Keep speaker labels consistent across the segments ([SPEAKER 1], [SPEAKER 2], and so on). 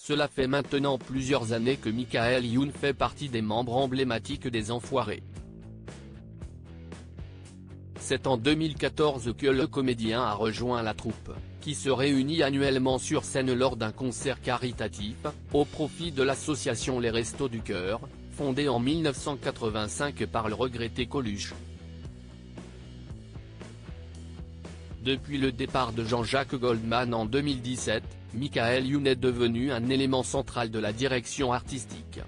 [SPEAKER 1] Cela fait maintenant plusieurs années que Michael Youn fait partie des membres emblématiques des Enfoirés. C'est en 2014 que le comédien a rejoint la troupe, qui se réunit annuellement sur scène lors d'un concert caritatif, au profit de l'association Les Restos du Cœur, fondée en 1985 par le regretté Coluche. Depuis le départ de Jean-Jacques Goldman en 2017, Michael Youn est devenu un élément central de la direction artistique.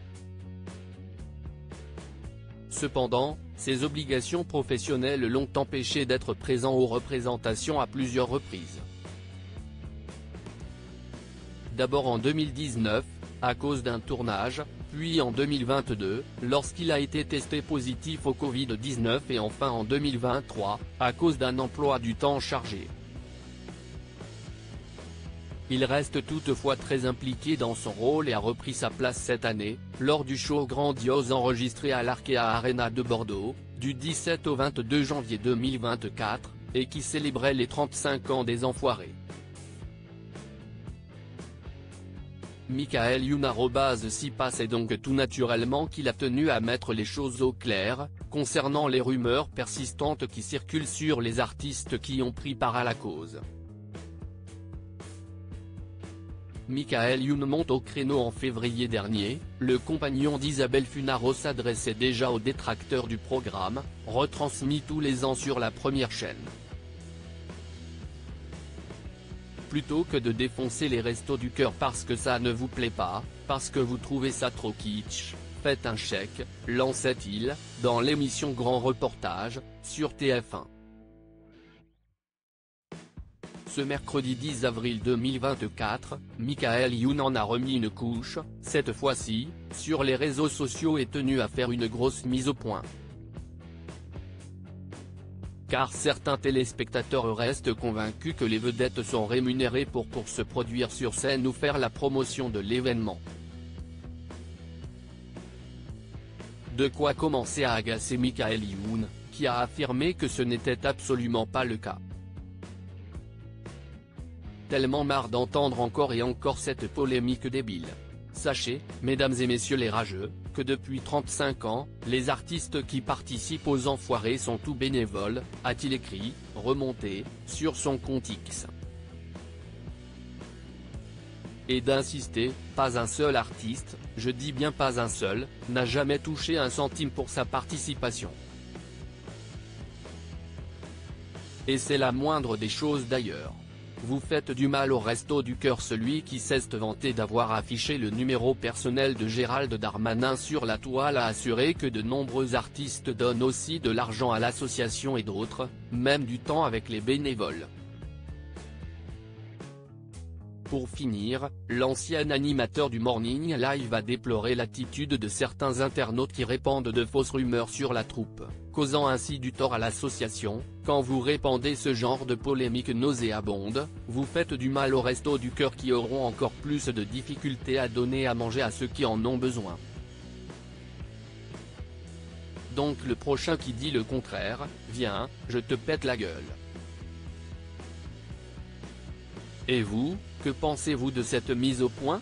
[SPEAKER 1] Cependant, ses obligations professionnelles l'ont empêché d'être présent aux représentations à plusieurs reprises. D'abord en 2019, à cause d'un tournage, puis en 2022, lorsqu'il a été testé positif au Covid-19 et enfin en 2023, à cause d'un emploi du temps chargé. Il reste toutefois très impliqué dans son rôle et a repris sa place cette année, lors du show grandiose enregistré à l'Arkea Arena de Bordeaux, du 17 au 22 janvier 2024, et qui célébrait les 35 ans des Enfoirés. Michael Youn s'y passe et donc tout naturellement qu'il a tenu à mettre les choses au clair, concernant les rumeurs persistantes qui circulent sur les artistes qui ont pris part à la cause. Michael Youn monte au créneau en février dernier, le compagnon d'Isabelle Funaro s'adressait déjà aux détracteurs du programme, retransmis tous les ans sur la première chaîne. Plutôt que de défoncer les Restos du Cœur parce que ça ne vous plaît pas, parce que vous trouvez ça trop kitsch, faites un chèque, lançait-il, dans l'émission Grand Reportage, sur TF1. Ce mercredi 10 avril 2024, Michael Youn en a remis une couche, cette fois-ci, sur les réseaux sociaux et tenu à faire une grosse mise au point. Car certains téléspectateurs restent convaincus que les vedettes sont rémunérées pour se produire sur scène ou faire la promotion de l'événement. De quoi commencer à agacer Michael Youn, qui a affirmé que ce n'était absolument pas le cas. Tellement marre d'entendre encore et encore cette polémique débile. Sachez, mesdames et messieurs les rageux, que depuis 35 ans, les artistes qui participent aux Enfoirés sont tous bénévoles, a-t-il écrit, remonté, sur son compte X. Et d'insister, pas un seul artiste, je dis bien pas un seul, n'a jamais touché un centime pour sa participation. Et c'est la moindre des choses d'ailleurs. Vous faites du mal au Resto du Cœur. Celui qui s'est vanté d'avoir affiché le numéro personnel de Gérald Darmanin sur la toile a assuré que de nombreux artistes donnent aussi de l'argent à l'association et d'autres, même du temps avec les bénévoles. Pour finir, l'ancien animateur du Morning Live a déploré l'attitude de certains internautes qui répandent de fausses rumeurs sur la troupe, causant ainsi du tort à l'association. Quand vous répandez ce genre de polémiques nauséabondes, vous faites du mal aux Restos du Cœur qui auront encore plus de difficultés à donner à manger à ceux qui en ont besoin. Donc le prochain qui dit le contraire, viens, je te pète la gueule. Et vous, que pensez-vous de cette mise au point ?